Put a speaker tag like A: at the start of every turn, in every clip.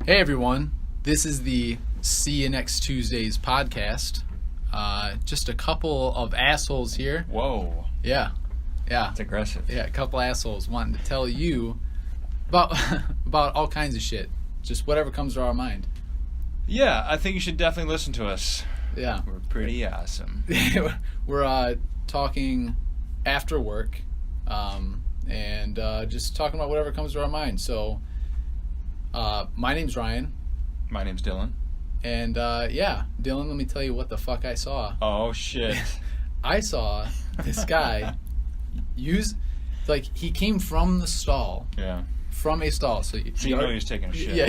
A: Hey everyone, this is the See You Next Tuesdays podcast. Just a couple of assholes here.
B: Whoa.
A: Yeah.
B: That's aggressive.
A: Yeah, a couple assholes wanting to tell you about about all kinds of shit. Just whatever comes to our mind.
B: Yeah, I think you should definitely listen to us.
A: Yeah.
B: We're pretty awesome.
A: We're talking after work and just talking about whatever comes to our mind. So, my name's Ryan.
B: My name's Dylan.
A: And, Dylan, let me tell you what the fuck I saw.
B: Oh, shit.
A: I saw this guy he came from the stall.
B: Yeah.
A: From a stall. So
B: you know he's taking a shit.
A: Yeah,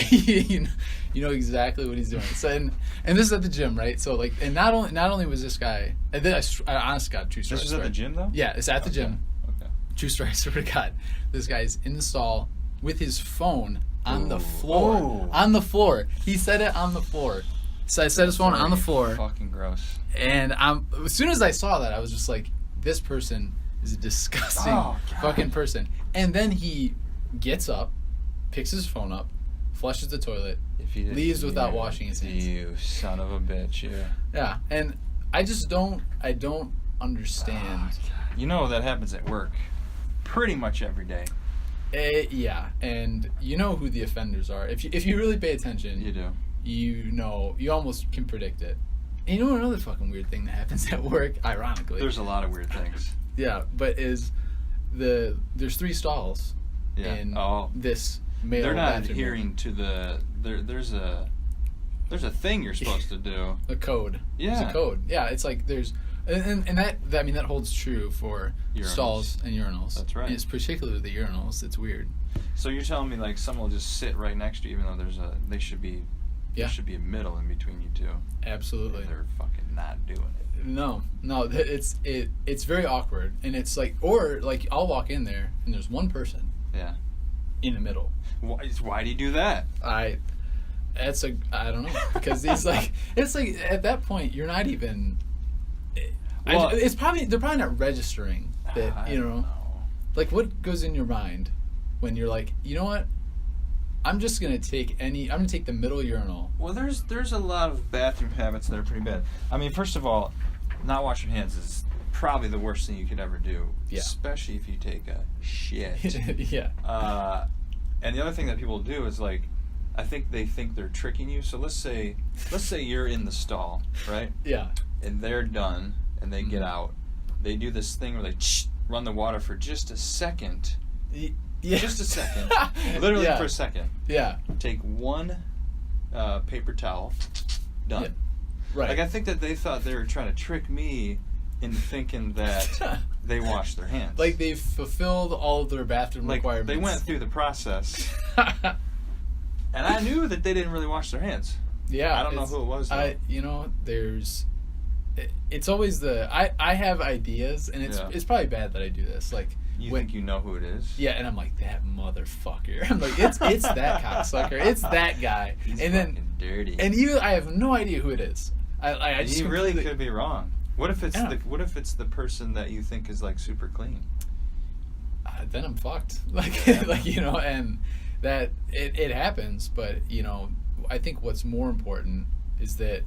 A: you know exactly what he's doing. So, and this is at the gym, right? So, and not only was this guy, and then I honestly got true story.
B: This was at the gym, though?
A: Yeah, it's at the gym.
B: Okay.
A: True story, I swear to God. This guy's in the stall with his phone on the floor.
B: Oh.
A: On the floor. He said it on the floor. So I set his phone on the floor.
B: Fucking gross.
A: And as soon as I saw that, I was just like, this person is a disgusting fucking person. And then he gets up, picks his phone up, flushes the toilet, leaves without washing his hands.
B: You son of a bitch, yeah.
A: Yeah, and I don't understand.
B: You know that happens at work pretty much every day.
A: Yeah, and you know who the offenders are. If you really pay attention,
B: You do.
A: You almost can predict it. And you know another fucking weird thing that happens at work, ironically.
B: There's a lot of weird things.
A: Yeah, but there's 3 stalls in this male
B: They're not
A: bathroom.
B: adhering to there's a thing you're supposed to do.
A: A code.
B: Yeah.
A: There's a code. Yeah, it's like there's and that holds true for
B: Urinals.
A: stalls and urinals.
B: That's right.
A: And it's particularly the urinals. It's weird.
B: So you're telling me like someone will just sit right next to you, even though there should be a middle in between you two.
A: Absolutely.
B: And they're fucking not doing it.
A: No, it's very awkward, and it's like, or like I'll walk in there and there's one person.
B: Yeah.
A: In the middle.
B: Why do you do that?
A: I don't know, because it's like at that point you're not even.
B: Well,
A: they're probably not registering that
B: I don't know.
A: Like what goes in your mind when you're like, you know what, I'm gonna take the middle urinal.
B: Well, there's a lot of bathroom habits that are pretty bad. I mean, first of all, not washing hands is probably the worst thing you could ever do.
A: Yeah.
B: Especially if you take a shit.
A: Yeah.
B: And the other thing that people do is like, I think they think they're tricking you. So let's say you're in the stall, right?
A: Yeah.
B: And they're done, and they get out. They do this thing where they run the water for just a second.
A: Yeah.
B: Just a second. Literally for a second.
A: Yeah.
B: Take one paper towel. Done.
A: Yeah. Right.
B: Like, I think that they thought they were trying to trick me into thinking that they washed their hands.
A: Like they've fulfilled all of their bathroom requirements.
B: They went through the process. And I knew that they didn't really wash their hands.
A: Yeah.
B: I don't know who it was, though.
A: It's always I have ideas, and it's probably bad that I do this. Like,
B: you think you know who it is?
A: Yeah, and I'm like, that motherfucker. I'm like, it's that cocksucker. It's that guy.
B: He's
A: and
B: fucking
A: then
B: dirty.
A: And even I have no idea who it is. I just
B: you really could be wrong. What if it's
A: Yeah.
B: what if it's the person that you think is like super clean?
A: Then I'm fucked. Like,
B: Yeah.
A: And that it happens. But I think what's more important is that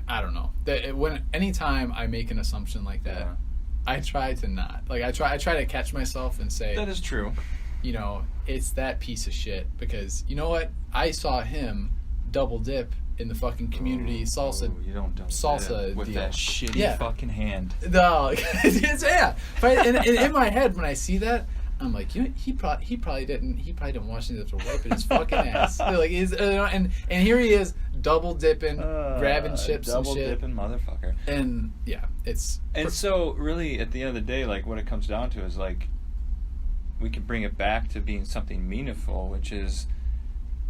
A: I don't know, that anytime I make an assumption like that.
B: Yeah.
A: I try to not. Like, I try to catch myself and say,
B: That is true.
A: It's that piece of shit. Because, you know what? I saw him double dip in the fucking community salsa
B: You don't
A: salsa
B: with
A: deal.
B: that shitty fucking hand.
A: No. Yeah. But in my head, when I see that, I'm like, he probably didn't wash his hands after wiping his fucking ass. Like, and here he is double dipping, grabbing chips and shit.
B: Double dipping motherfucker.
A: And yeah,
B: so really at the end of the day, like, what it comes down to is like, we can bring it back to being something meaningful, which is,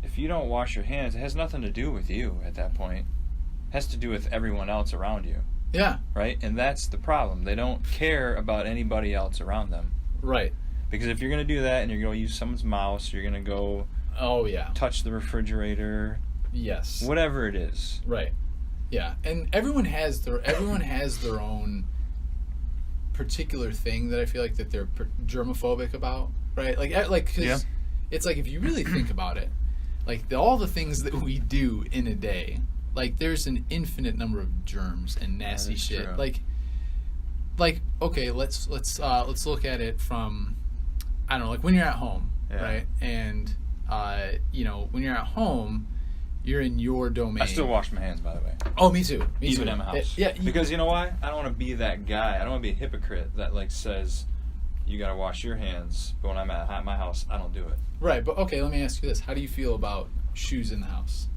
B: if you don't wash your hands, it has nothing to do with you at that point. It has to do with everyone else around you.
A: Yeah.
B: Right? And that's the problem. They don't care about anybody else around them.
A: Right.
B: Because if you're going to do that and you're going to use someone's mouse, you're going to go touch the refrigerator.
A: Yes.
B: Whatever it is.
A: Right. Yeah. And everyone has their own particular thing that I feel like that they're germophobic about, right? Like cause it's like if you really think about it, like all the things that we do in a day, like there's an infinite number of germs and nasty shit.
B: True.
A: Like okay, let's look at it from, I don't know, like when you're at home, right? And when you're at home, you're in your domain. I
B: still wash my hands, by the way.
A: Oh, me too.
B: Even in my house. Because you know why? I don't want to be that guy. I don't want to be a hypocrite that like says you got to wash your hands, but when I'm at my house, I don't do it.
A: Right, but okay, let me ask you this: how do you feel about shoes in the house?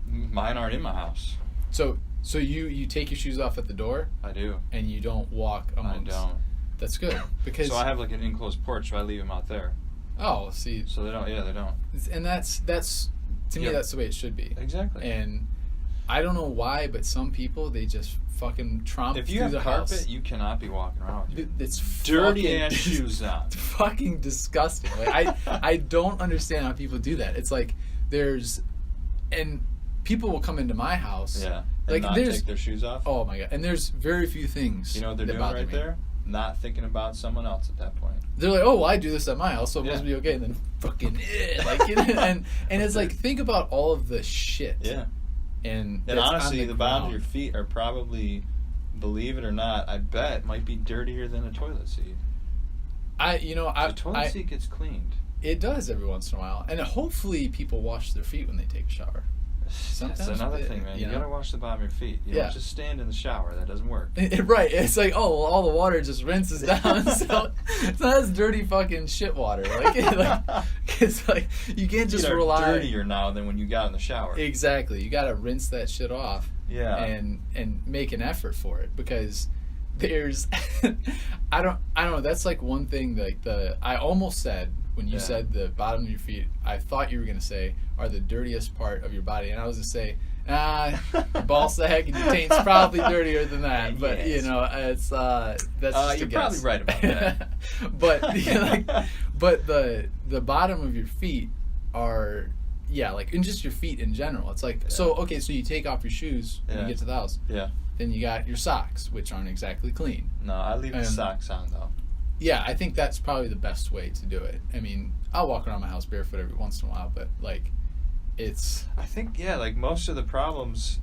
B: Mine aren't in my house.
A: So you take your shoes off at the door?
B: I do.
A: And you don't walk amongst. I don't. That's good because.
B: So I have like an enclosed porch, so I leave them out there.
A: Oh, see.
B: So they don't. Yeah, they don't.
A: And that's to me that's the way it should be.
B: Exactly.
A: And I don't know why, but some people they just fucking tromp through the house.
B: If you have carpet, you cannot be walking around with
A: it's
B: dirty ass shoes on.
A: Fucking disgusting. Like I don't understand how people do that. It's like and people will come into my house.
B: Yeah. And
A: like
B: not take their shoes off.
A: Oh my god! And there's very few things.
B: You know what they're doing right there? Not thinking about someone else at that point.
A: They're like, oh, well, I do this at my house, so it must be okay. And then fucking and it's like, think about all of the shit.
B: Yeah.
A: And
B: honestly, the bottom of your feet are probably, believe it or not, I bet might be dirtier than a toilet seat. The toilet seat gets cleaned.
A: It does every once in a while, and hopefully people wash their feet when they take a shower.
B: Sometimes that's another thing, man. You gotta wash the bottom of your feet. You don't just stand in the shower. That doesn't work.
A: Right. It's like, oh, well, all the water just rinses down. So it's not as dirty fucking shit water. It's like you can't just rely.
B: Dirtier now than when you got in the shower.
A: Exactly. You gotta rinse that shit off.
B: Yeah.
A: And make an effort for it because there's, I don't know. That's like one thing. I almost said when you said the bottom of your feet, I thought you were gonna say are the dirtiest part of your body, and I was gonna say, your ball sack and your taint's probably dirtier than that. But it's that's just
B: you're probably right about that.
A: but the bottom of your feet are and just your feet in general. It's like so you take off your shoes when you get to the house.
B: Yeah.
A: Then you got your socks, which aren't exactly clean.
B: No, I leave the socks on though.
A: Yeah, I think that's probably the best way to do it. I mean, I'll walk around my house barefoot every once in a while, but I think
B: like most of the problems,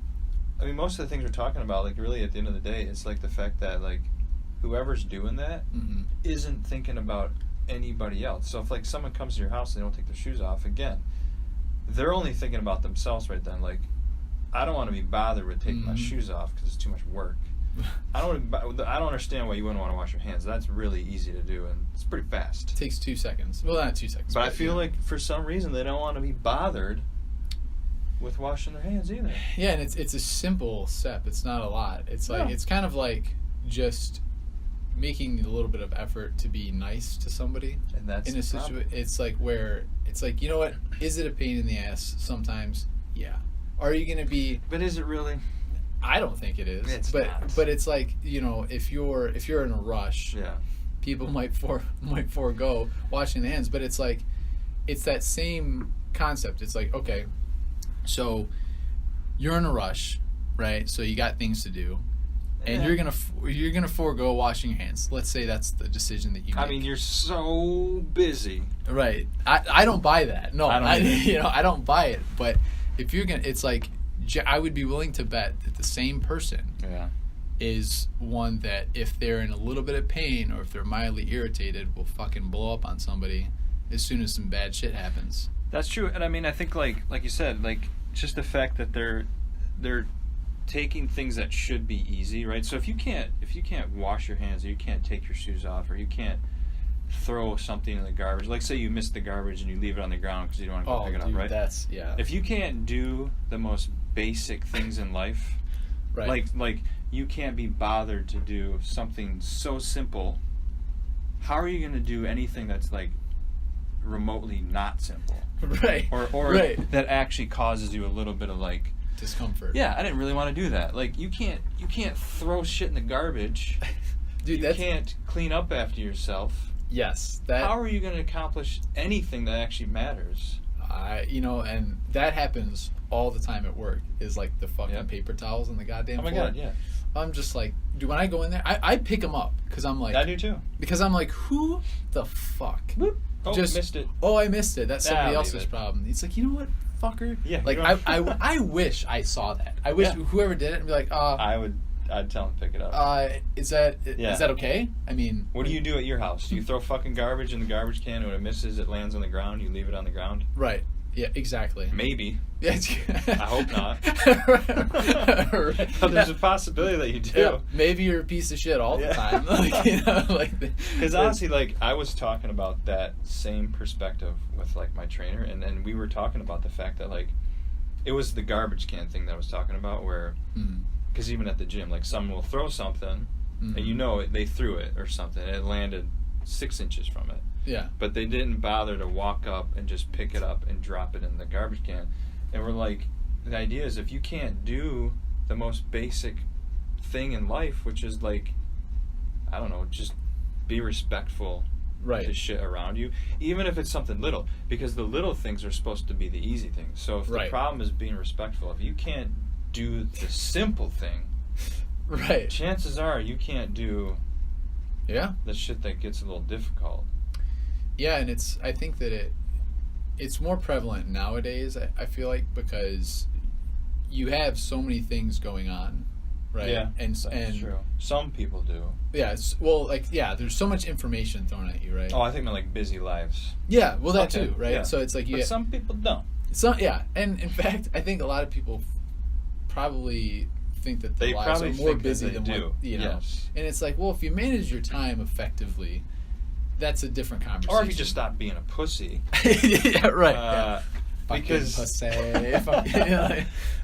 B: most of the things we're talking about, like really at the end of the day, it's like the fact that like whoever's doing that isn't thinking about anybody else. So if like someone comes to your house and they don't take their shoes off, again, they're only thinking about themselves right then. Like, I don't want to be bothered with taking my shoes off because it's too much work. I don't understand why you wouldn't want to wash your hands. That's really easy to do, and it's pretty fast.
A: It takes 2 seconds. Well, not 2 seconds.
B: But I feel like for some reason they don't want to be bothered with washing their hands either.
A: Yeah, and it's a simple step. It's not a lot. It's like it's kind of like just making a little bit of effort to be nice to somebody.
B: And that's
A: in a situation. It's like where it's like, you know what? Is it a pain in the ass sometimes? Yeah. Are you going to be?
B: But is it really?
A: I don't think it is.
B: It's not.
A: But it's like, if you're in a rush, people might forego washing the hands. But it's like, it's that same concept. It's like, okay, so you're in a rush, right? So you got things to do, and you're gonna forego washing your hands. Let's say that's the decision that you make.
B: I mean, you're so busy,
A: right? I don't buy that. No, I don't buy it. But if you're gonna, it's like, I would be willing to bet that the same person is one that if they're in a little bit of pain or if they're mildly irritated will fucking blow up on somebody as soon as some bad shit happens.
B: That's true. And I mean, I think like you said, like just the fact that they're taking things that should be easy, right? So if you can't wash your hands, or you can't take your shoes off, or you can't throw something in the garbage, like say you missed the garbage and you leave it on the ground because you don't want to go pick it up, right? If you can't do the most basic things in life, right? Like you can't be bothered to do something so simple, how are you going to do anything that's like remotely not simple,
A: right?
B: Or that actually causes you a little bit of like
A: discomfort?
B: Yeah, I didn't really want to do that. Like you can't throw shit in the garbage. Dude, you can't clean up after yourself.
A: Yes.
B: How are you going to accomplish anything that actually matters?
A: And that happens all the time at work. Is like the fucking paper towels on the goddamn floor.
B: Oh my god, yeah.
A: I'm just like, dude, when I go in there, I pick them up because I'm like,
B: I do too.
A: Because I'm like, who the fuck
B: Oh, missed it.
A: Oh, I missed it. That's somebody else's
B: it.
A: problem. It's like, you know what, fucker?
B: Yeah.
A: Like, I wish I saw that. I wish whoever did it would be like,
B: I'd tell him to pick it up.
A: Is that okay? I mean,
B: what do you do at your house? Do you throw fucking garbage in the garbage can, and when it misses, it lands on the ground? You leave it on the ground?
A: Right. Yeah, exactly.
B: Maybe.
A: Yeah.
B: I hope not.
A: Right.
B: But there's a possibility that you do.
A: Yeah. Maybe you're a piece of shit all the time. Like, you know, like.
B: Because honestly, like, I was talking about that same perspective with like my trainer, and we were talking about the fact that like, it was the garbage can thing that I was talking about, where, because even at the gym, like, someone will throw something, and you know they threw it or something, and it landed 6 inches from it.
A: Yeah.
B: But they didn't bother to walk up and just pick it up and drop it in the garbage can. And we're like, the idea is if you can't do the most basic thing in life, which is like, I don't know, just be respectful to shit around you, even if it's something little, because the little things are supposed to be the easy things. So if the problem is being respectful, if you can't do the simple thing, chances are you can't do the shit that gets a little difficult.
A: Yeah, and I think that it's more prevalent nowadays, I feel like, because you have so many things going on, right?
B: Yeah,
A: and
B: that's true. Some people do.
A: Yeah, there's so much information thrown at you, right?
B: Oh, I think they're like busy lives.
A: Yeah, well, that too, right?
B: Yeah.
A: So it's like
B: but some people don't.
A: And in fact, I think a lot of people probably think that their lives are more busy than what, you know.
B: Yes.
A: And it's like, well, if you manage your time effectively, that's a different conversation.
B: Or if you just stop being a pussy.
A: Yeah, right.
B: Because
A: pussy.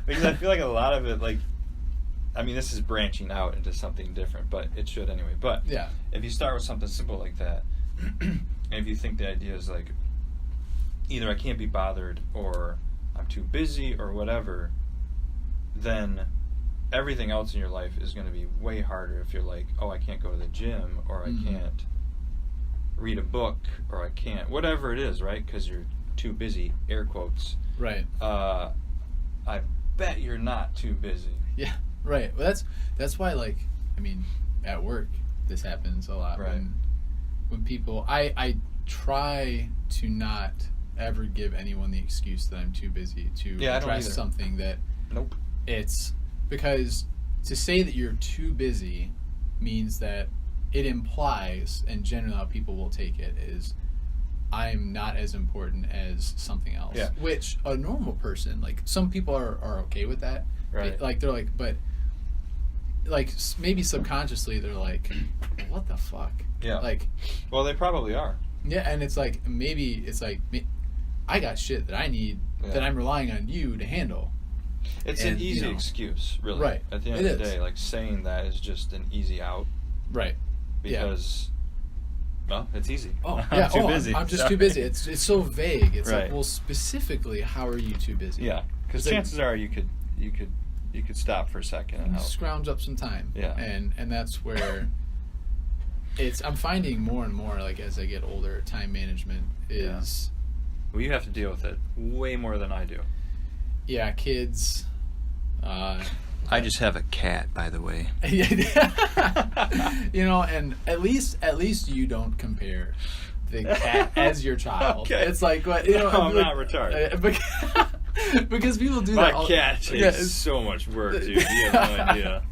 B: Because I feel like a lot of it, like, I mean, this is branching out into something different, but it should anyway. But if you start with something simple like that, and if you think the idea is like, either I can't be bothered or I'm too busy or whatever, then everything else in your life is going to be way harder if you're like, oh, I can't go to the gym, or I can't read a book, or I can't, whatever it is, right? Because you're too busy, air quotes.
A: Right.
B: I bet you're not too busy.
A: Yeah, right. Well, that's why, like, I mean, at work, this happens a lot.
B: Right.
A: When people, I try to not ever give anyone the excuse that I'm too busy to address something that...
B: Nope.
A: It's because to say that you're too busy means that it implies, and generally how people will take it, is I'm not as important as something else.
B: Yeah.
A: Which a normal person, like, some people are okay with that.
B: Right.
A: They're like, but like maybe subconsciously they're like, what the fuck?
B: Yeah.
A: Like,
B: well, they probably are.
A: Yeah, and it's like, maybe it's like, I got shit that I need that I'm relying on you to handle.
B: It's an easy excuse, really.
A: Right.
B: At the end of the day, like, saying that is just an easy out.
A: Right.
B: Because, well, it's easy.
A: Oh,
B: I'm too busy.
A: I'm just too busy. It's so vague. It's
B: right.
A: like, well, specifically, how are you too busy?
B: Yeah, because chances are you could stop for a second and help.
A: Scrounge up some time.
B: Yeah.
A: And that's where I'm finding more and more, like, as I get older, time management is...
B: Well, you have to deal with it way more than I do.
A: Yeah, kids.
B: I just have a cat, by the way.
A: You know, and at least you don't compare the cat as your child. Okay. It's like, what, you know,
B: I'm not retarded.
A: Because people do that.
B: My cat takes so much work, dude. You have no idea.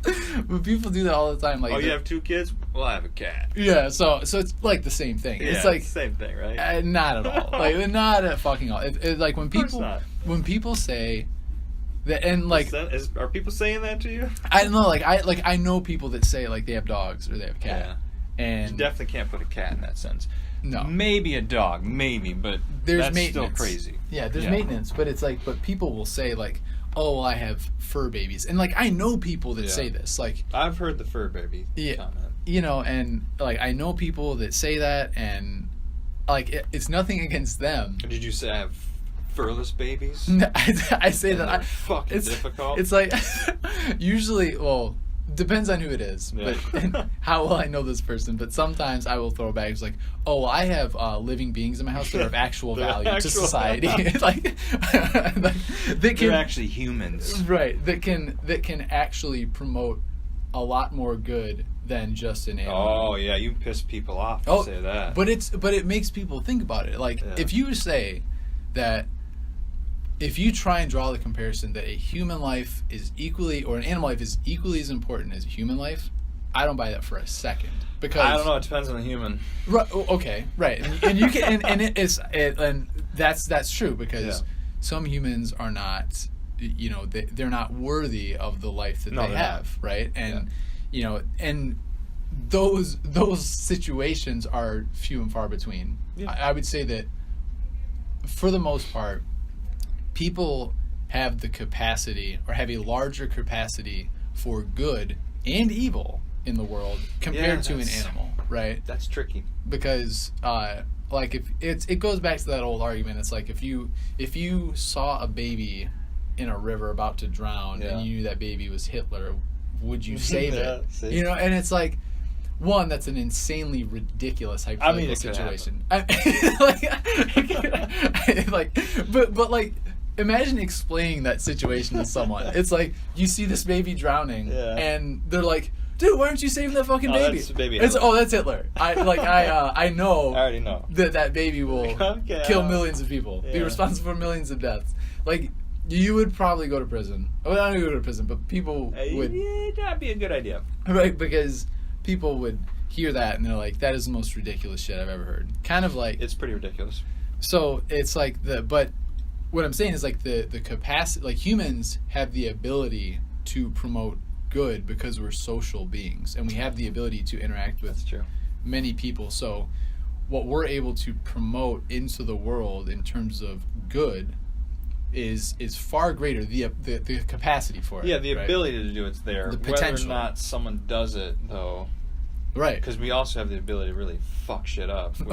A: But people do that all the time. Like,
B: you have 2 kids? Well, I have a cat.
A: Yeah, so it's like the same thing.
B: Yeah,
A: it's like
B: the same thing, right?
A: Not at all. Like, not at fucking all. It like when people say that, and like,
B: are people saying that to you?
A: I don't know. I know people that say, like, they have dogs or they have a cat.
B: Yeah.
A: And
B: you definitely can't put a cat in that sense.
A: No.
B: Maybe a dog, but
A: that's
B: still crazy.
A: Yeah, there's maintenance, but it's like, but people will say, like, oh, well, I have fur babies. And, like, I know people that say this. Like,
B: I've heard the fur baby comment.
A: You know, and, like, I know people that say that, and, like, it's nothing against them.
B: Did you say I have furless babies?
A: I say that.
B: They're fucking difficult.
A: It's like, usually, well... Depends on who it is, but how well I know this person. But sometimes I will throw back. It's like, oh, well, I have living beings in my house that are of actual value to society. like
B: they're actually humans,
A: right? That can actually promote a lot more good than just an animal.
B: Oh yeah, you piss people off to say that.
A: But it makes people think about it. Like if you say that, if you try and draw the comparison that a human life is equally, or an animal life is equally as important as a human life, I don't buy that for a second. Because
B: I don't know. It depends on the human.
A: Right. Okay. Right. And you can, and that's true, because some humans are not, they're not worthy of the life that they have. Not. Right. And and those situations are few and far between. Yeah. I would say that for the most part, people have the capacity, or have a larger capacity for good and evil in the world compared to an animal, right?
B: That's tricky.
A: Because like if it goes back to that old argument. It's like if you saw a baby in a river about to drown and you knew that baby was Hitler, would you save it? And it's like, one, that's an insanely ridiculous hypothetical situation. But imagine explaining that situation to someone. It's like you see this baby drowning, and they're like, "Dude, why aren't you saving that fucking baby?"
B: That's baby
A: Hitler. That's Hitler. I know.
B: I already know
A: that baby will kill millions of people, be responsible for millions of deaths. Like, you would probably go to prison. Well, I don't go to prison, but people would.
B: Yeah, that'd be a good idea,
A: right? Because people would hear that and they're like, "That is the most ridiculous shit I've ever heard." Kind of like,
B: it's pretty ridiculous.
A: So it's like but what I'm saying is like the capacity, like humans have the ability to promote good because we're social beings and we have the ability to interact with many people. So what we're able to promote into the world in terms of good is far greater. The capacity for it.
B: Yeah, the ability to do it's there.
A: The potential.
B: Whether or not someone does it though.
A: Right.
B: Because we also have the ability to really fuck shit up.
A: And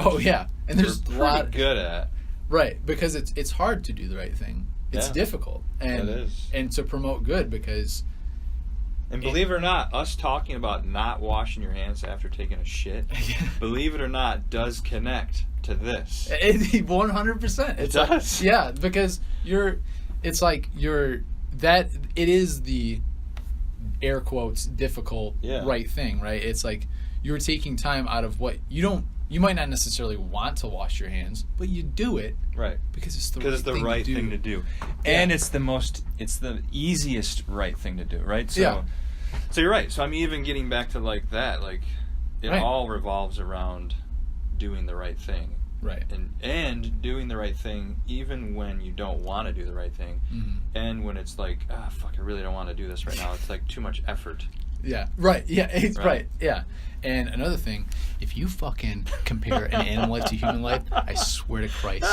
A: there's
B: we're pretty good at.
A: Right, because it's hard to do the right thing. It's difficult, and
B: it is.
A: And to promote good, because.
B: And believe it or not, us talking about not washing your hands after taking a shit, believe it or not, does connect to this.
A: 100%.
B: It does.
A: Because it is the air quotes difficult right thing, right? It's like you're taking time out of what you might not necessarily want to wash your hands, but you do it because it's the right thing to do.
B: And it's the easiest right thing to do, right? So you're right. So I'm even getting back to like that, like it all revolves around doing the right thing.
A: Right.
B: And doing the right thing even when you don't want to do the right thing. Mm-hmm. And when it's like, fuck, I really don't want to do this right now. It's like too much effort.
A: Yeah. Right. Yeah. Right. Yeah. And another thing, if you fucking compare an animal life to human life, I swear to Christ,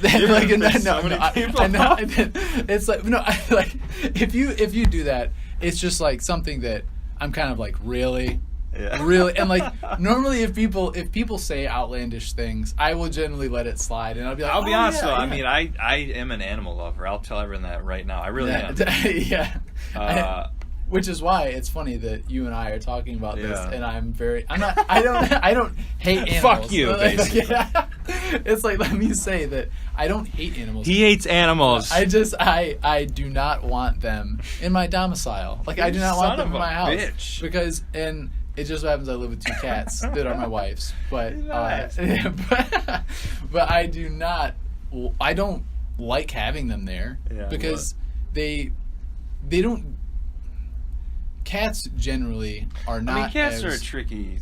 A: it's like if you do that, it's just like something that I'm kind of like really, and like normally if people say outlandish things, I will generally let it slide, and I'll be like,
B: I'll be honest though, I mean I am an animal lover. I'll tell everyone that right now. I really am.
A: Which is why it's funny that you and I are talking about this, and I don't hate animals.
B: Fuck you, basically.
A: It's like, let me say that I don't hate animals.
B: He hates animals.
A: I do not want them in my domicile. Like, I do not want them in my house.
B: Bitch.
A: Because, and it just so happens I live with 2 cats that are my wife's. But, but I don't like having them there because they don't. Cats generally are not.
B: I mean, cats are a tricky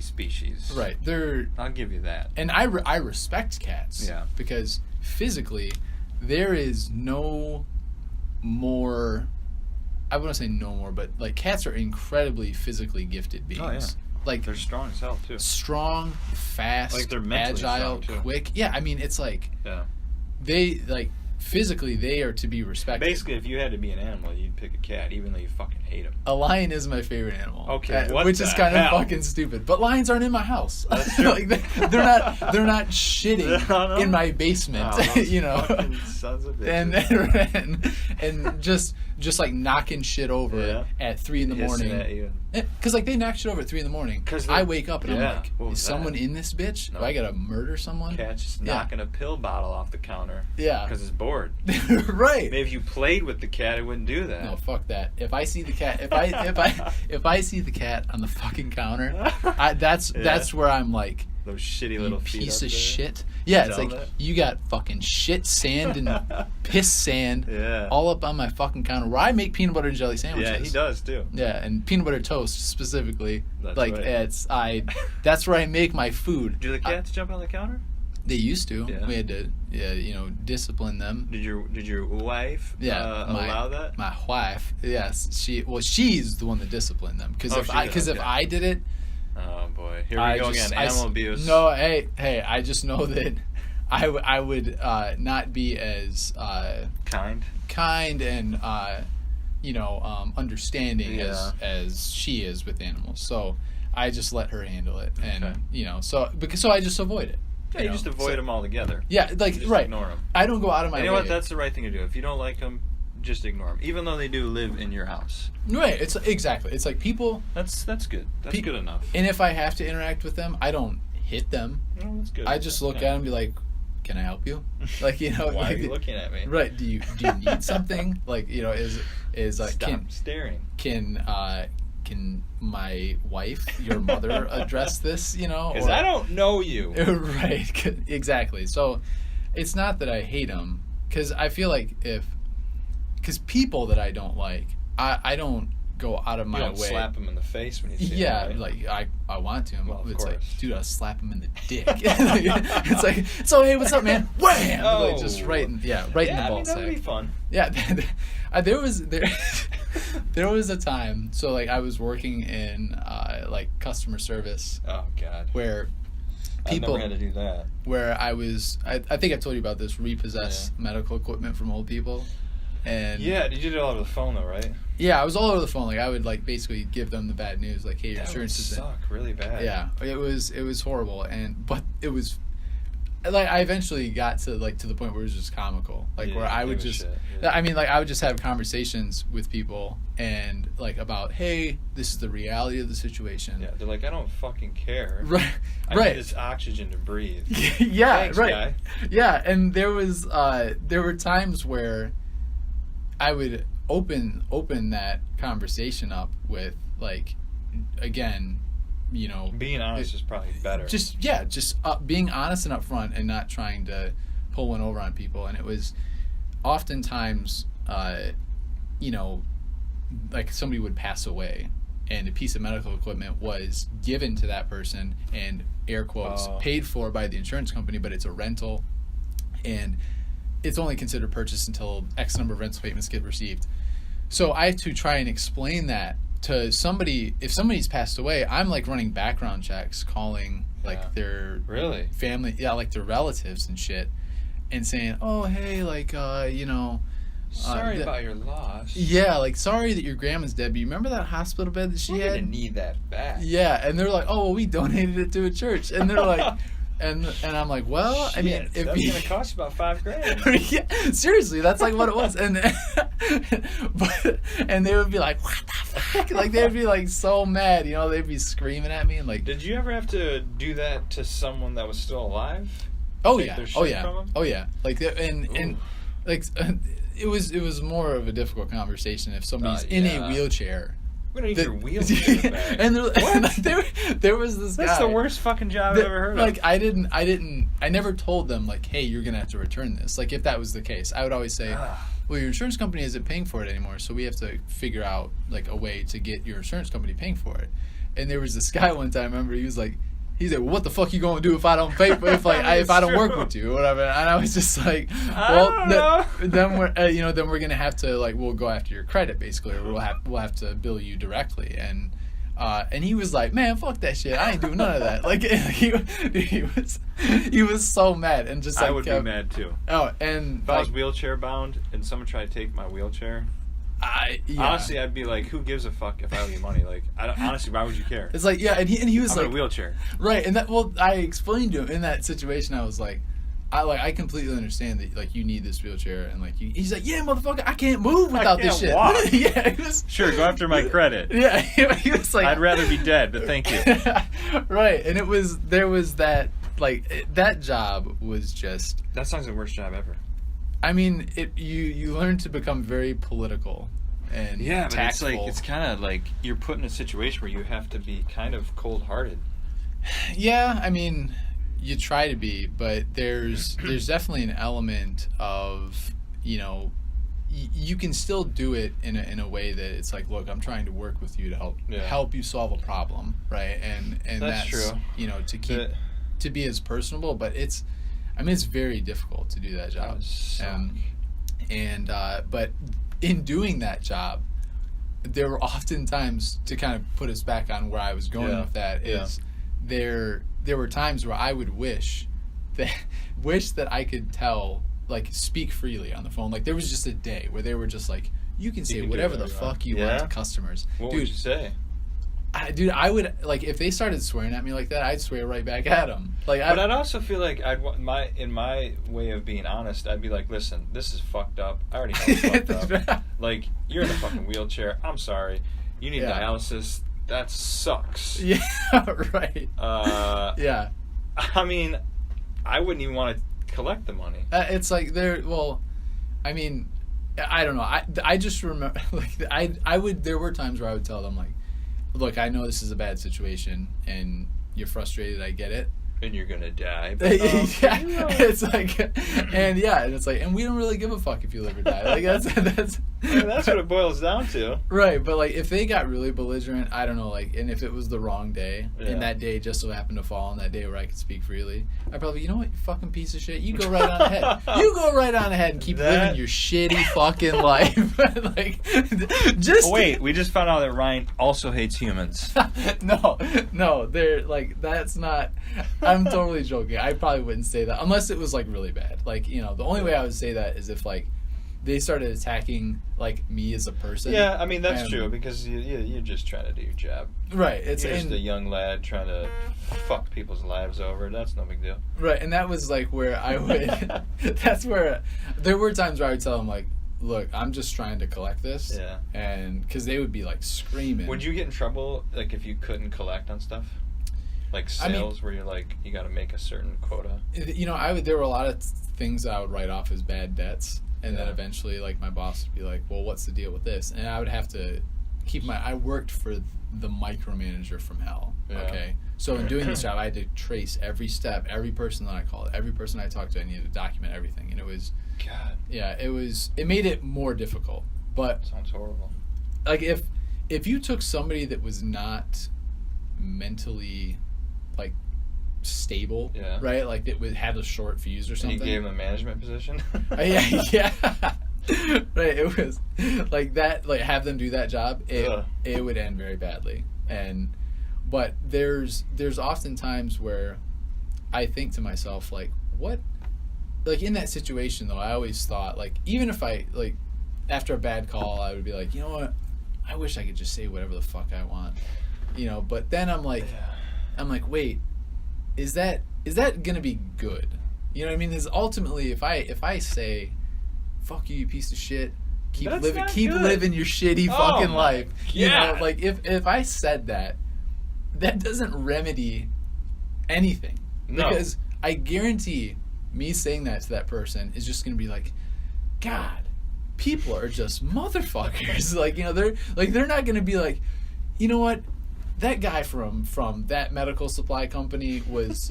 B: species.
A: Right.
B: I'll give you that.
A: And I respect cats. Yeah. Because physically, there is no more. I wouldn't say no more, but like cats are incredibly physically gifted beings.
B: Oh yeah.
A: Like
B: they're strong as hell too.
A: Strong, fast,
B: like they're
A: agile, quick. Yeah. I mean, it's like. Yeah. They like. Physically, they are to be respected.
B: Basically, if you had to be an animal, you'd pick a cat, even though you fucking hate them.
A: A lion is my favorite animal.
B: Okay,
A: which is kind of fucking stupid. But lions aren't in my house. Like they're not shitting in my basement. You know.
B: Sons of bitches.
A: And just just like knocking shit over at 3 in the morning.
B: At you.
A: Because like they knock shit over at 3 in the morning. Because I wake up and I'm like, is someone in this bitch?
B: No.
A: Do I gotta murder someone?
B: Cat's just knocking a pill bottle off the counter.
A: Yeah.
B: Because it's bored.
A: Right.
B: Maybe if you played with the cat, it wouldn't do that.
A: No, fuck that. If I see the cat, if I see the cat on the fucking counter, that's where I'm like,
B: those shitty little feet
A: piece
B: up
A: of
B: there.
A: shit. Yeah, it's
B: Tell
A: like
B: that.
A: you got fucking shit sand and piss sand all up on my fucking counter where I make peanut butter and jelly sandwiches.
B: Yeah, he does too.
A: Yeah, and peanut butter toast specifically.
B: That's
A: like
B: right.
A: that's where I make my food.
B: Do the cats jump on the counter?
A: They used to.
B: Yeah.
A: We had to discipline them.
B: Did your wife allow that?
A: My wife, yes, she's the one that disciplined them because if I did it.
B: Oh boy, here we go again. Animal abuse.
A: No, hey, I just know that I would not be as kind and understanding as she is with animals. So I just let her handle it, and so I just avoid it.
B: Yeah, you just avoid them altogether.
A: Yeah, like
B: just
A: right.
B: Ignore them.
A: I don't go out of my way.
B: You know what? That's the right thing to do. If you don't like them, just ignore them, even though they do live in your house.
A: Right. It's exactly. It's like people.
B: That's good. That's good enough.
A: And if I have to interact with them, I don't hit them.
B: No, that's good.
A: I just look at them and be like, "Can I help you?" Like
B: Why
A: like,
B: are you looking at me?
A: Right. Do you need something? Like is
B: Stop staring.
A: Can my wife, your mother, address this?
B: Because I don't know you.
A: Right. Exactly. So it's not that I hate them, because I feel like because people that I don't like, I don't go out of my way.
B: You don't slap them in the face when you see them, right?
A: like I want to.
B: Well,
A: it's
B: course.
A: like, dude, I'll slap him in the dick. It's like, so hey, what's up, man? Wham!
B: Oh.
A: Like, just right in the ball sack.
B: That would be fun.
A: Yeah, there was a time. So like I was working in like customer service.
B: Oh God.
A: Where people
B: I've never had to do that.
A: Where I think I've told you about this, repossess medical equipment from old people. And
B: yeah, you did it all over the phone though, right?
A: Yeah, I was all over the phone. Like I would like basically give them the bad news, like, hey, your insurance is
B: suck really bad.
A: Yeah, it was horrible, but it was like I eventually got to the point where it was just comical, like where I would just I mean, like I would just have conversations with people and like about, hey, this is the reality of the situation.
B: Yeah, they're like, I don't fucking care.
A: Right.
B: I need this oxygen to breathe.
A: Yeah,
B: thanks,
A: right.
B: Guy.
A: Yeah, and there were times where I would open that conversation up with, like, again,
B: being honest is probably better.
A: Just being honest and upfront and not trying to pull one over on people. And it was oftentimes, like somebody would pass away and a piece of medical equipment was given to that person and, air quotes, paid for by the insurance company, but it's a rental and it's only considered purchased until X number of rental payments get received. So I have to try and explain that to somebody. If somebody's passed away, I'm like running background checks, calling like their family, like their relatives and shit, and saying, oh, hey, like,
B: sorry about your loss.
A: Yeah, like, sorry that your grandma's dead, but you remember that hospital bed that she had?
B: We're gonna need that back.
A: Yeah, and they're like, oh, well, we donated it to a church. And they're like, and I'm like, well,
B: shit,
A: I mean, if
B: that's gonna cost about $5,000.
A: Yeah, seriously, that's like what it was. And and they would be like, what the fuck? Like, they'd be like so mad, they'd be screaming at me and like.
B: Did you ever have to do that to someone that was still alive?
A: Oh
B: Take
A: yeah,
B: their shit
A: oh yeah,
B: from 'em?
A: oh yeah. Like and like it was more of a difficult conversation if somebody's in a wheelchair.
B: We don't need your wheelchair back.
A: And there was this guy.
B: That's the worst fucking job I've ever heard of.
A: Like I never told them like, hey, you're gonna have to return this. Like if that was the case, I would always say, well, your insurance company isn't paying for it anymore, so we have to figure out like a way to get your insurance company paying for it. And there was this guy one time, I remember, he was like, well, what the fuck you gonna do if I don't pay for if I don't work with you or whatever? And I was just like, well, then we're then we're gonna have to like, we'll go after your credit basically, or we'll have to bill you directly. And he was like, man, fuck that shit, I ain't doing none of that. Like he was so mad and just like,
B: I would be mad too.
A: Oh, and
B: if I was wheelchair bound and someone tried to take my wheelchair. Honestly, I'd be like, who gives a fuck if I owe you money? Like, honestly, why would you care?
A: It's like, yeah, and he was
B: I'm
A: like,
B: in a wheelchair,
A: right? And I explained to him in that situation. I was like, I completely understand that like you need this wheelchair and like he's like, yeah, motherfucker, I can't move without this shit.
B: Walk.
A: Yeah, he was,
B: sure, go after my credit.
A: Yeah, he was like,
B: I'd rather be dead, but thank you.
A: Right, and there was that like that job was just.
B: That sounds the worst job ever.
A: I mean, you learn to become very political and
B: yeah, but
A: tactful.
B: it's kind of like you're put in a situation where you have to be kind of cold-hearted.
A: Yeah, I mean, you try to be, but there's definitely an element of, you know, you can still do it in a way that it's like, look, I'm trying to work with you to help you solve a problem, right? And that's true. You know, to be as personable, but it's very difficult to do that job. But in doing that job, there were often times, to kind of put us back on where I was going with that, is there were times where I would wish that I could speak freely on the phone. Like there was just a day where they were just like, you can say whatever the fuck you want to customers.
B: What would you say?
A: I would, like, if they started swearing at me like that, I'd swear right back at them. Like,
B: but I'd also feel like in my way of being honest, I'd be like, listen, this is fucked up. I already know it's fucked up. Like, you're in a fucking wheelchair. I'm sorry. You need dialysis. That sucks.
A: Yeah, right. Yeah.
B: I mean, I wouldn't even want to collect the money.
A: It's like there I don't know. I just remember, like, there were times where I would tell them, like, look, I know this is a bad situation, and you're frustrated. I get it.
B: And you're gonna die.
A: But, it's like, and it's like, and we don't really give a fuck if you live or die. Like that's
B: what it boils down to.
A: Right, but like if they got really belligerent, I don't know, like, and if it was the wrong day, and that day just so happened to fall on that day where I could speak freely, I'd probably, you know what, you fucking piece of shit, you go right on ahead. You go right on ahead and keep living your shitty fucking life. Like, just
B: wait, we just found out that Ryan also hates humans.
A: No, they're like, that's not. I'm totally joking. I probably wouldn't say that unless it was like really bad. Like, you know, the only way I would say that is if like they started attacking like me as a person.
B: Yeah, I mean that's true because you're just trying to do your job.
A: Right.
B: You're just a young lad trying to fuck people's lives over. That's no big deal.
A: Right, and that was like where I would. That's where there were times where I would tell them like, look, I'm just trying to collect this. Yeah. And because they would be like screaming.
B: Would you get in trouble like if you couldn't collect on stuff? Like sales, where you're like, you got to make a certain quota. You
A: know, there were a lot of things that I would write off as bad debts, and then eventually, like, my boss would be like, "Well, what's the deal with this?" And I would have to I worked for the micromanager from hell. Yeah. Okay, so in doing this job, I had to trace every step, every person that I called, every person I talked to. I needed to document everything, and it was, it made it more difficult. But
B: sounds horrible.
A: Like if you took somebody that was not mentally like stable, right? Like it had a short fuse or something.
B: And you gave him a management position?
A: Yeah. Right, it was like that, like have them do that job, it would end very badly. But there's often times where I think to myself, like, what, like in that situation though, I always thought, like, even if I, like, after a bad call, I would be like, you know what, I wish I could just say whatever the fuck I want, you know. But then I'm like, wait, is that gonna be good? You know what I mean? Is ultimately if I say, fuck you, you piece of shit, keep living your shitty fucking life. You know, like if I said that doesn't remedy anything. No. Because I guarantee me saying that to that person is just gonna be like, God, people are just motherfuckers. Like, you know, they're not gonna be like, you know what? That guy from that medical supply company was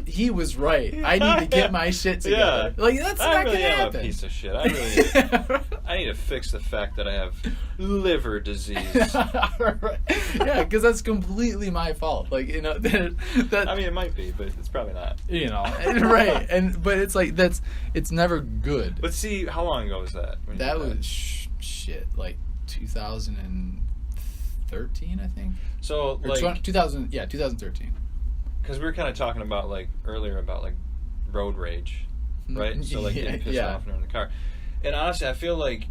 A: right. I need to get my shit together. Like, that's not going to happen.
B: I am a piece of shit. I need to fix the fact that I have liver disease.
A: Right. Yeah, because that's completely my fault. Like, you know, that.
B: I mean, it might be, but it's probably not.
A: You know, right? But it's like it's never good.
B: But see, how long ago was that?
A: That was shit, like 2013, I think.
B: So,
A: or
B: like
A: 2013.
B: Because we were kind of talking about, like, earlier about, like, road rage, right? So, like, getting pissed off in the car. And honestly, I feel like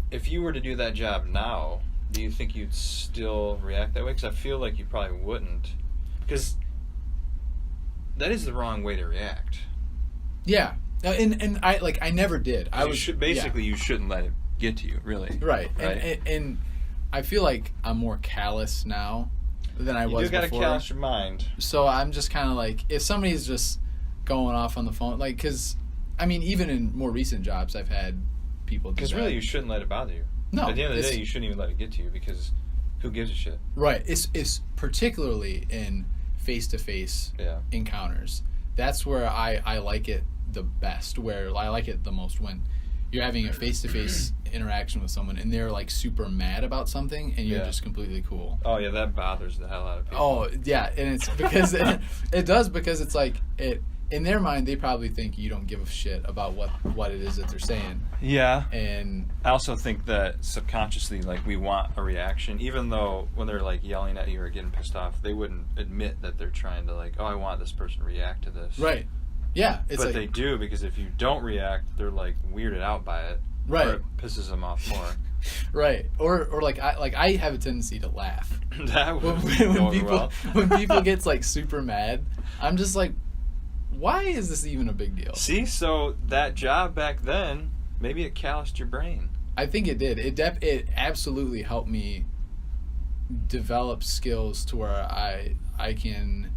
B: if you were to do that job now, do you think you'd still react that way? Because I feel like you probably wouldn't. Because that is the wrong way to react.
A: Yeah, And I never did.
B: You shouldn't let it get to you, really.
A: Right. And I feel like I'm more callous now than I was before.
B: You do gotta callous your mind.
A: So I'm just kind of like, if somebody's just going off on the phone, like, because, I mean, even in more recent jobs, I've had people do that.
B: Because really, you shouldn't let it bother you.
A: No.
B: At the end of the day, you shouldn't even let it get to you, because who gives a shit?
A: Right. It's particularly in face-to-face encounters. That's where I like it the best, where I like it the most, when you're having a face-to-face interaction with someone and they're like super mad about something and you're just completely cool.
B: Oh yeah, that bothers the hell out of people.
A: Oh yeah, and it's because it does, because it's like it in their mind they probably think you don't give a shit about what it is that they're saying.
B: Yeah.
A: And
B: I also think that subconsciously, like, we want a reaction, even though when they're like yelling at you or getting pissed off, they wouldn't admit that they're trying to, like, oh, I want this person to react to this.
A: Right. Yeah. It's
B: but
A: like,
B: they do, because if you don't react, they're like weirded out by it.
A: Right.
B: Or it pisses them off more.
A: Right. Or I have a tendency to laugh.
B: That would
A: when people get like super mad, I'm just like, why is this even a big deal?
B: See, so that job back then, maybe it calloused your brain.
A: I think it did. It absolutely helped me develop skills to where I can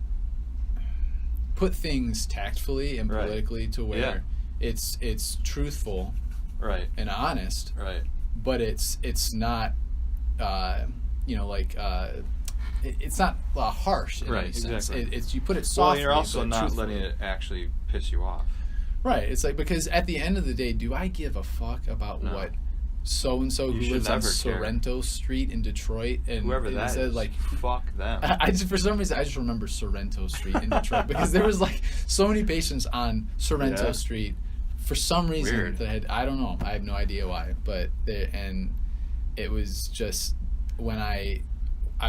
A: put things tactfully and politically to where it's truthful, and honest, but it's not it's not harsh in any sense.
B: Exactly.
A: It's you put it softly.
B: Well, you're also not
A: truthfully.
B: letting it actually piss you off.
A: Right. It's like, because at the end of the day, do I give a fuck about what so and so who lives on Sorrento Street in Detroit and
B: whoever that
A: said,
B: is,
A: like,
B: fuck them.
A: For some reason I just remember Sorrento Street in Detroit because there was like so many patients on Sorrento Street for some reason that I don't know. I have no idea why, but it was just when I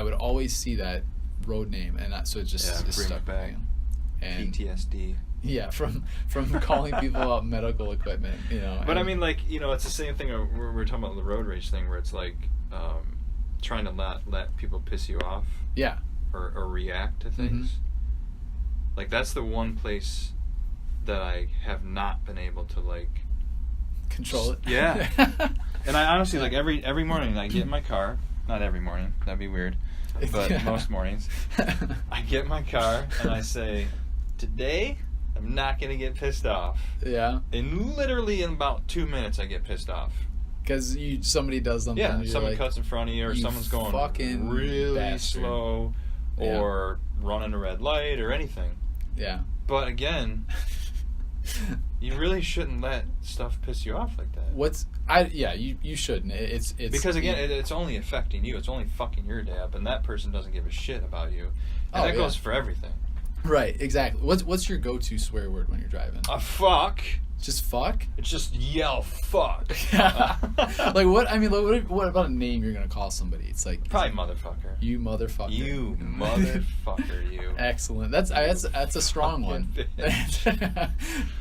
A: would always see that road name, and so it just stuck
B: back. And PTSD.
A: Yeah, from calling people about medical equipment,
B: But I mean, like, it's the same thing we're talking about the road rage thing, where it's like trying to let people piss you off.
A: Yeah.
B: Or react to things. Mm-hmm. Like, that's the one place that I have not been able to, like,
A: control it.
B: Yeah. And I honestly, like, every morning I get in my car. Not every morning, that'd be weird, but most mornings I get in my car and I say, today I'm not gonna get pissed off.
A: Yeah.
B: And literally in about 2 minutes I get pissed off.
A: Because somebody does something.
B: Yeah, someone cuts in front of you, or someone's going
A: fucking
B: really
A: bastard.
B: slow, or running a red light, or anything.
A: Yeah.
B: But again, you really shouldn't let stuff piss you off like that.
A: You shouldn't. It's
B: because again, it's only affecting you. It's only fucking your day up, and that person doesn't give a shit about you. And that goes for everything. Right, exactly.
A: What's your go-to swear word when you're driving?
B: Fuck.
A: Just fuck?
B: It's just yell fuck.
A: Like what? I mean, what about a name you're gonna call somebody? It's like
B: probably motherfucker.
A: You motherfucker.
B: You motherfucker. You.
A: Excellent. That's a strong one.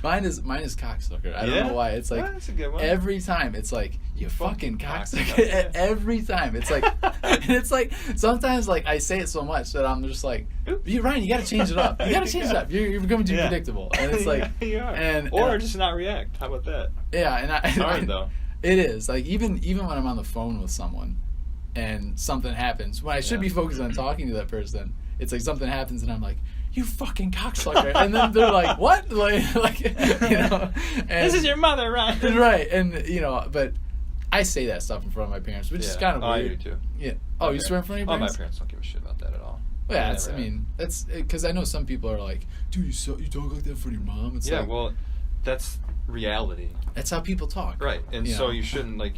A: mine is cocksucker. I don't know why. It's like
B: that's a good one.
A: Every time it's like you fucking cocksucker. Every time it's like, and it's like sometimes like I say it so much that I'm just like, Ryan, you gotta change it up. You gotta change it up. You're becoming too predictable, and it's like,
B: you are. Or just not react. How about that?
A: Yeah, and
B: it's hard though.
A: It is like even when I'm on the phone with someone, and something happens when I should be focused on talking to that person. It's like something happens, and I'm like, you fucking cocksucker, and then they're like, what? Like and,
B: this is your mother, Ryan.
A: Right, and but I say that stuff in front of my parents, which is kind of weird.
B: I do too.
A: Yeah. Oh, you swear in front of your parents?
B: My parents don't give a shit about that at all.
A: Well, yeah, that's because I know some people are like, dude, you talk like that in front of your mom. It's like,
B: well, that's reality.
A: That's how people talk.
B: Right, and so you shouldn't, like,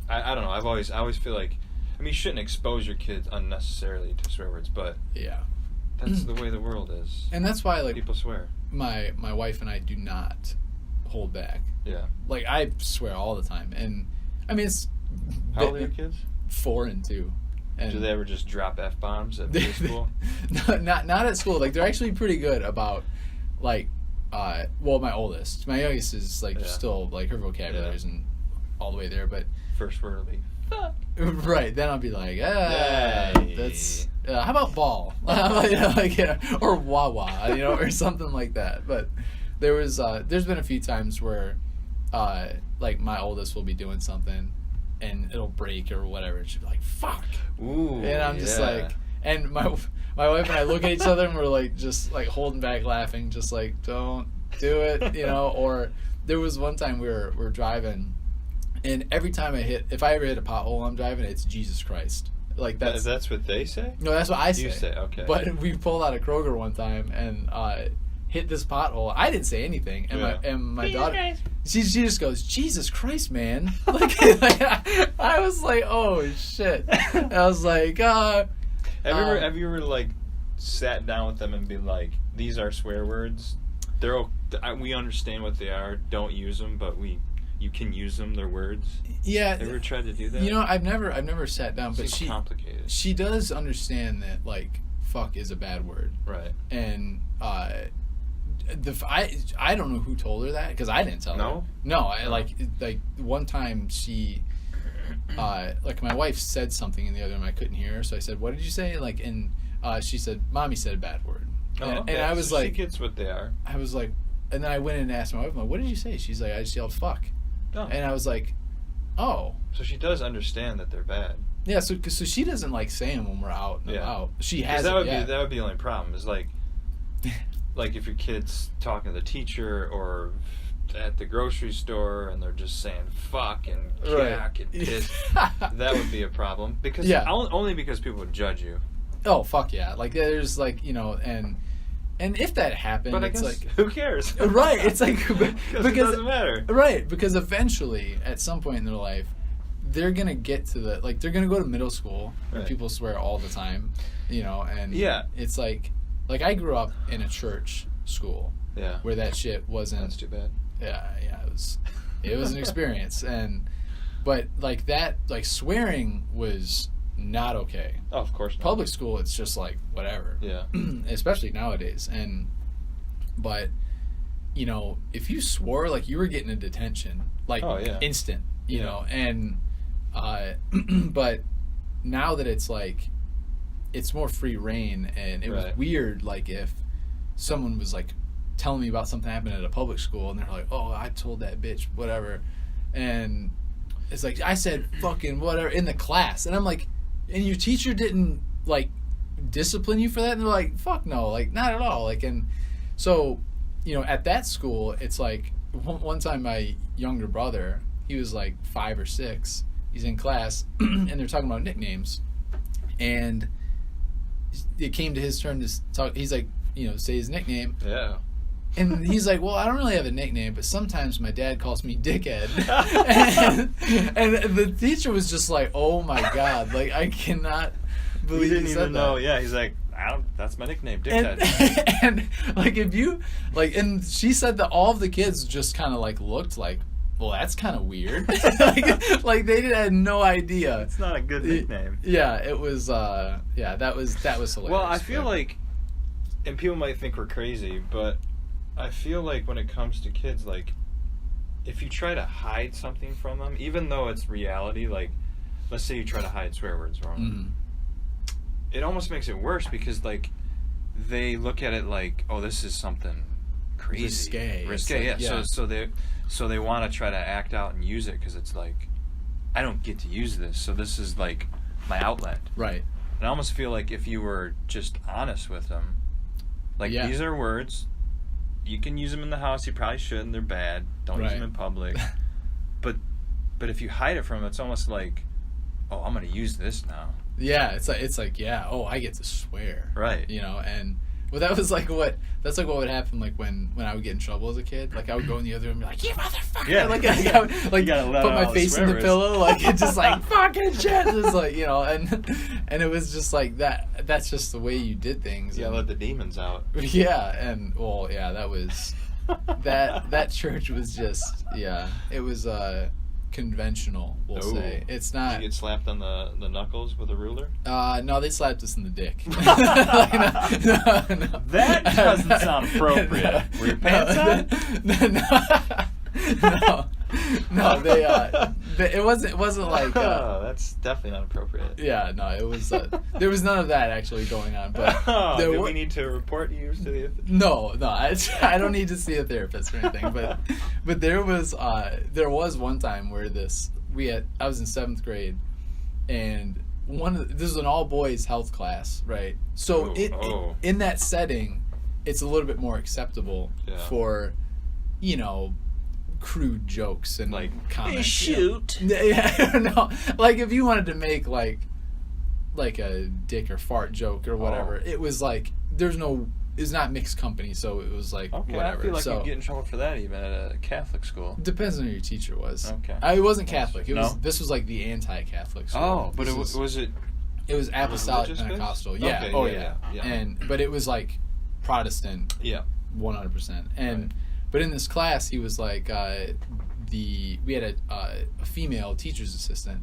B: I don't know, I always feel like, I mean, you shouldn't expose your kids unnecessarily to swear words, but that's the way the world is.
A: And that's why, like,
B: people swear.
A: My wife and I do not hold back.
B: Yeah. Like,
A: I swear all the time, and, I mean, it's...
B: How old are your kids?
A: 4 and 2. And
B: do they ever just drop F-bombs at school?
A: Not at school. Like, they're actually pretty good about, like, my oldest. My youngest is, like, still, like, her vocabulary isn't all the way there, but...
B: First word will be, fuck.
A: Right, then I'll be like, that's... how about ball? Or wah-wah, or something like that. But there's been a few times where like my oldest will be doing something and it'll break or whatever, and she'll be like, fuck.
B: Ooh,
A: and I'm just
B: yeah.
A: like, and my wife and I look at each other and we're like just like holding back laughing, just like, don't do it, you know. Or there was one time we're driving, and every time if I ever hit a pothole while I'm driving, it's Jesus Christ. Like
B: that's what they say?
A: No, that's what I say.
B: You say, okay.
A: But we pulled out of Kroger one time and hit this pothole. I didn't say anything, and my daughter, she just goes, Jesus Christ, man! like I was like, oh shit! I was like, have
B: you ever like sat down with them and been like, these are swear words. We understand what they are. Don't use them, but you can use them. They're words.
A: Yeah.
B: Ever tried to do that?
A: You know, I've never sat down, but
B: Seems complicated.
A: She does understand that like fuck is a bad word.
B: Right.
A: And I don't know who told her that because I didn't tell her. No. Like one time she like my wife said something in the other room, I couldn't hear her, so I said, "What did you say?" Like, and she said, "Mommy said a bad word." And I was like,
B: she gets what they are.
A: I was like, and then I went in and asked my wife, "What did you say?" She's like, "I just yelled fuck."
B: Oh.
A: And I was like, "Oh."
B: So she does understand that they're bad.
A: Yeah. So she doesn't like saying them when we're out and about. She has.
B: That would be the only problem. Is like if your kid's talking to the teacher or at the grocery store and they're just saying fuck and cack and piss. That would be a problem because only because people would judge you.
A: Oh fuck yeah! Like there's like, you know, and if that happened,
B: but I
A: it's
B: guess,
A: like
B: who cares?
A: Right? It's like because
B: it doesn't matter.
A: Right? Because eventually, at some point in their life, they're gonna get to they're gonna go to middle school where people swear all the time, you know, and it's like I grew up in a church school, where that shit wasn't.
B: That's too bad.
A: Yeah, it was an experience, but like that, like swearing was not okay.
B: Oh, of course not.
A: Public school, it's just like whatever.
B: Yeah.
A: Especially nowadays, but you know, if you swore, like you were getting a detention, like instant, you know, and but now that it's like it's more free reign, and it was weird, like if someone was like telling me about something happened at a public school and they're like, oh, I told that bitch whatever, and it's like I said fucking whatever in the class, and I'm like, and your teacher didn't like discipline you for that? And they're like, fuck no, like not at all. Like, and so, you know, at that school, it's like one time my younger brother, he was like 5 or 6, he's in class and they're talking about nicknames, and it came to his turn to talk. He's like, you know, say his nickname.
B: Yeah.
A: And he's like, well, I don't really have a nickname, but sometimes my dad calls me Dickhead. and the teacher was just like, oh my God, like I cannot believe
B: he didn't
A: he said
B: even
A: that.
B: know. Yeah, he's like, that's my nickname, Dickhead.
A: And like if you like, and she said that all of the kids just kind of like looked like, well, that's kind of weird. like they had no idea.
B: It's not a good nickname.
A: Yeah, it was. That was hilarious.
B: Well, I feel like, and people might think we're crazy, but I feel like when it comes to kids, like, if you try to hide something from them, even though it's reality, like, let's say you try to hide swear words from them, it almost makes it worse because, like, they look at it like, oh, this is something crazy. Risque, yeah. So they want to try to act out and use it because it's like, I don't get to use this, so this is, like, my outlet.
A: Right.
B: And I almost feel like if you were just honest with them, like, these are words. You can use them in the house. You probably shouldn't. They're bad. Don't use them in public. But if you hide it from them, it's almost like, oh, I'm going to use this now. Yeah,
A: it's like oh, I get to swear.
B: Right.
A: You know, and well, that's like what would happen like when I would get in trouble as a kid. Like I would go in the other room and be like, you motherfucker.
B: Yeah.
A: Like I put my face in the pillow, like it's just like fucking shit. Just like, you know, and it was just like that's just the way you did things.
B: Yeah, let the demons out.
A: Yeah, and well, yeah, that was that church was just it was conventional, we'll say. It's not.
B: Did you get slapped on the knuckles with a ruler?
A: No, they slapped us in the dick.
B: No. That doesn't sound appropriate. Were your pants on?
A: No, It wasn't like.
B: That's definitely not appropriate.
A: Yeah, no, it was. There was none of that actually going on. But
B: do we need to report you to the?
A: No, I don't need to see a therapist or anything. But there was one time where I was in 7th grade, and this is an all boys health class, right? So in that setting, it's a little bit more acceptable for, crude jokes and
B: like
A: comments.
B: Hey, shoot.
A: Yeah, no, like if you wanted to make like a dick or fart joke or whatever, it was like it's not mixed company, so it was like whatever.
B: I feel like you'd get in trouble for that even at a Catholic school.
A: Depends on who your teacher was.
B: Okay.
A: It wasn't Catholic. This was like the anti-Catholic school.
B: Oh, but was it?
A: It was Apostolic Pentecostal. Yeah.
B: Okay,
A: yeah. But it was like Protestant.
B: Yeah.
A: 100%. And but in this class, he was like we had a female teacher's assistant,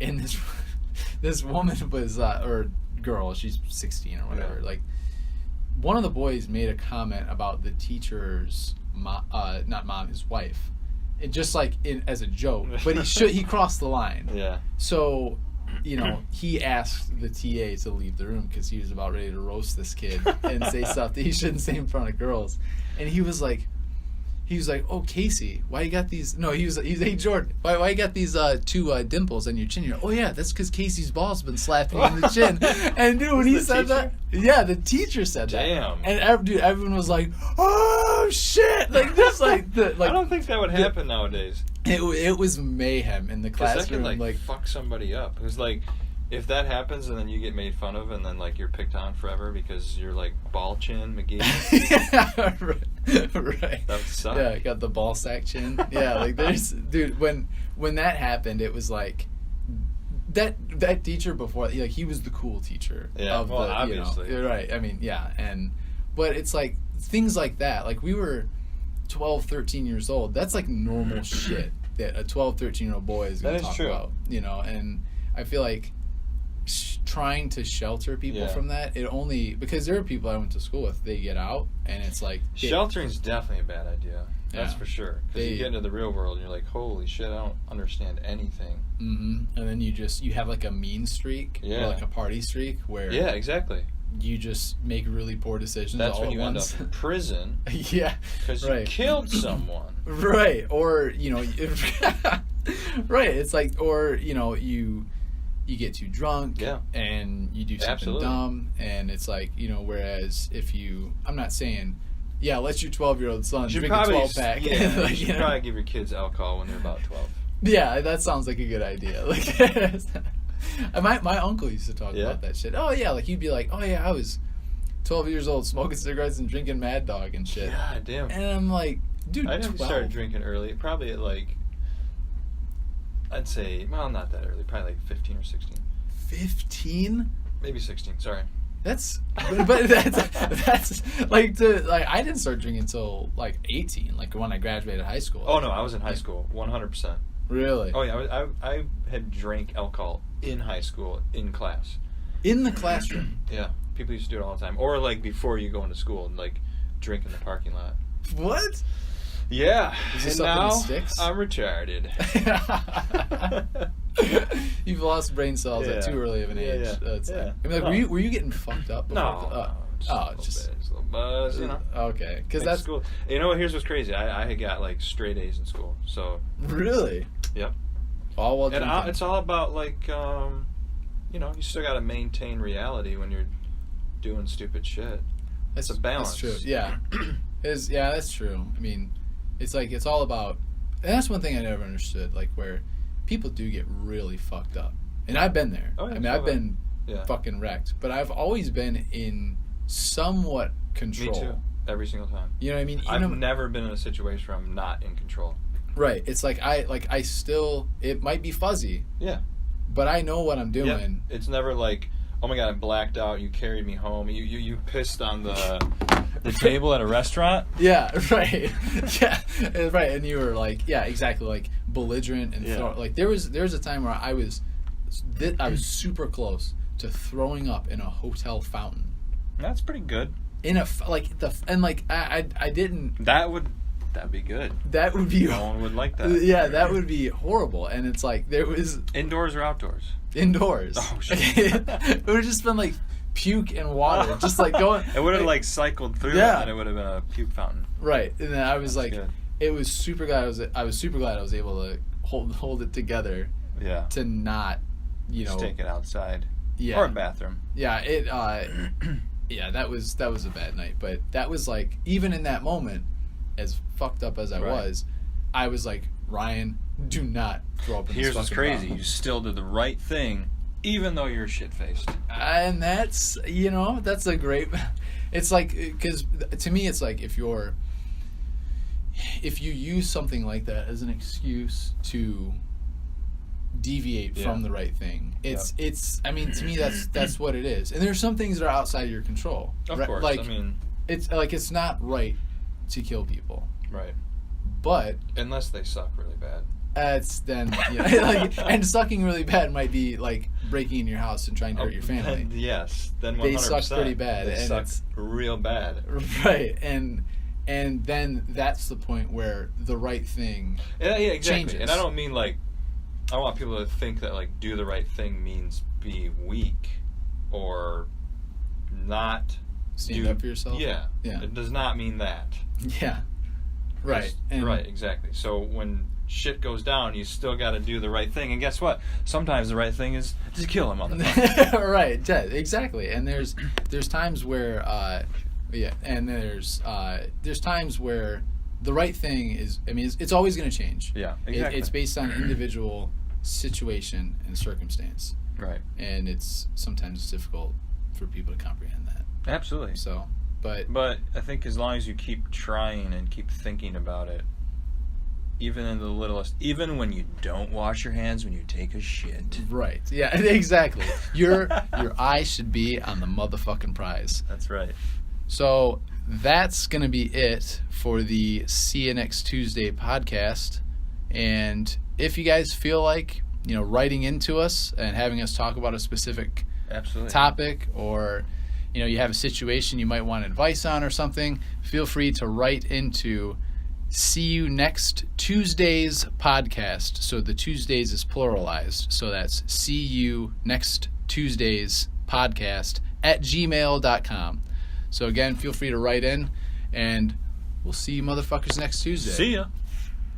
A: and this woman was or girl, she's 16 or whatever.
B: Yeah.
A: Like one of the boys made a comment about the teacher's not mom, his wife. It just like as a joke, but he crossed the line.
B: Yeah.
A: So, he asked the TA to leave the room because he was about ready to roast this kid and say stuff that he shouldn't say in front of girls. And he was like, "Oh, Casey, why you got these?" No, he's hey Jordan, why you got these 2 dimples on your chin? You're, "Oh yeah, that's because Casey's balls been slapping you in the chin." And dude, when he said that, yeah, the teacher said that.
B: Damn.
A: And everyone was like, "Oh shit!" Like this, I
B: don't think that would happen nowadays.
A: It was mayhem in the classroom.
B: That could fuck somebody up. It was like, if that happens and then you get made fun of and then like you're picked on forever because you're like ball chin McGee.
A: Yeah, right.
B: That would suck.
A: Yeah, got the ball sack chin. Yeah, like dude, when that happened, it was like that teacher before, like he was the cool teacher.
B: Yeah, obviously.
A: Right. I mean, yeah, but it's like things like that. Like we were 12, 13 years old. That's like normal shit that a 12, 13-year-old boy is going to talk about. And I feel like trying to shelter people from that, because there are people I went to school with, they get out and it's like
B: sheltering is definitely a bad idea. That's for sure. Because you get into the real world and you're like, holy shit, I don't understand anything.
A: Mm-hmm. And then you have like a mean streak, or like a party streak where
B: exactly.
A: You just make really poor decisions.
B: That's
A: all
B: when you
A: at
B: end
A: once.
B: up in prison.
A: Yeah,
B: because you killed someone.
A: Right, or right. It's like, or you get too drunk, and you do something dumb, and it's like whereas if I'm not saying, let your 12-year-old son drink a 12-pack.
B: Yeah, you should probably give your kids alcohol when they're about 12.
A: Yeah, that sounds like a good idea. Like. My uncle used to talk about that shit. Oh yeah, like he'd be like, "Oh yeah, I was 12 years old, smoking cigarettes and drinking Mad Dog and shit."
B: God damn.
A: And I'm like, dude,
B: I never started drinking early. Probably at like, I'd say, well, not that early. Probably like 15 or 16.
A: 15?
B: Maybe 16. Sorry.
A: But that's like I didn't start drinking until like 18, like when I graduated high school.
B: Oh no, I was in high school, 100%.
A: Really?
B: Oh yeah, I had drank alcohol in high school in class.
A: In the classroom?
B: Yeah, people used to do it all the time, or like before you go into school and like drink in the parking lot.
A: What?
B: Yeah,
A: and
B: now
A: sticks?
B: I'm retarded.
A: You've lost brain cells at too early of an age. I mean, like, were you getting fucked up?
B: No. Just a little buzz,
A: Okay, because that's
B: school. Here's what's crazy. I had got like straight A's in school. So
A: really.
B: Yep.
A: All while drinking.
B: And it's all about like, you still got to maintain reality when you're doing stupid shit. It's a balance.
A: That's true. Yeah. That's true. I mean, it's like it's all about, and that's one thing I never understood. Like where people do get really fucked up, and I've been there.
B: Oh, yeah,
A: I mean, I've been fucking wrecked, but I've always been in somewhat control.
B: Me too. Every single time.
A: You know what I mean?
B: I've never been in a situation where I'm not in control.
A: Right. It's like I still, it might be fuzzy.
B: Yeah.
A: But I know what I'm doing.
B: Yeah. It's never like, oh my God, I blacked out. You carried me home. You pissed on the table at a restaurant.
A: Yeah. Right. Yeah. Right. And you were like, yeah, exactly, like belligerent and like there was a time where I was super close to throwing up in a hotel fountain.
B: That's pretty good.
A: In a I didn't.
B: That would That'd be good.
A: That would be...
B: No one would like that.
A: Yeah, that would be horrible. And it's like, there was...
B: Indoors or outdoors?
A: Indoors.
B: Oh, shit.
A: It would have just been like puke and water. Just like going...
B: It would have like cycled through
A: Yeah.
B: and it would have been a puke fountain.
A: Right. And then I was
B: That's
A: like...
B: good.
A: It was super glad I was super glad I was able to hold it together.
B: Yeah.
A: To not,
B: Just take it outside.
A: Yeah.
B: Or a bathroom.
A: Yeah, it yeah, that was a bad night, but that was like, even in that moment, as fucked up as I was like, Ryan, do not throw up in this
B: Here's what's
A: fucking
B: crazy.
A: bottle.
B: You still did the right thing even though you're shit-faced.
A: And that's, that's a great, it's like, because to me it's like, if you use something like that as an excuse to deviate from the right thing, it's I mean, to me that's what it is. And there's some things that are outside of your control.
B: Of course.
A: Like,
B: I mean,
A: it's like, it's not right to kill people.
B: Right.
A: But
B: unless they suck really bad.
A: It's then, like, and sucking really bad might be like breaking in your house and trying to hurt your family.
B: Then, yes, then 100%.
A: They suck pretty bad,
B: They
A: and
B: suck
A: it's
B: real bad.
A: Right, and then that's the point where the right thing
B: exactly.
A: changes.
B: And I don't mean like, I don't want people to think that like do the right thing means be weak or not
A: stand up for yourself.
B: Yeah,
A: yeah.
B: It does not mean that.
A: Yeah, right. And
B: right, exactly. So when shit goes down, you still got to do the right thing. And guess what? Sometimes the right thing is just kill him, motherfucker.
A: Right, exactly. And there's times where there's times where the right thing is, I mean, it's always going to change.
B: Yeah, exactly.
A: It's based on individual situation and circumstance.
B: Right.
A: And it's sometimes difficult for people to comprehend that.
B: Absolutely.
A: So, but
B: I think as long as you keep trying and keep thinking about it, even in the littlest, even when you don't wash your hands when you take a shit.
A: Right. Yeah, exactly. Your eye should be on the motherfucking prize.
B: That's right.
A: So that's going to be it for the See You Next Tuesday podcast. And if you guys feel like, writing into us and having us talk about a specific topic, or, you have a situation you might want advice on or something, feel free to write into See You Next Tuesdays podcast. So the Tuesdays is pluralized. So that's See You Next Tuesdays podcast @gmail.com. So again, feel free to write in, and we'll see you motherfuckers next Tuesday.
B: See ya.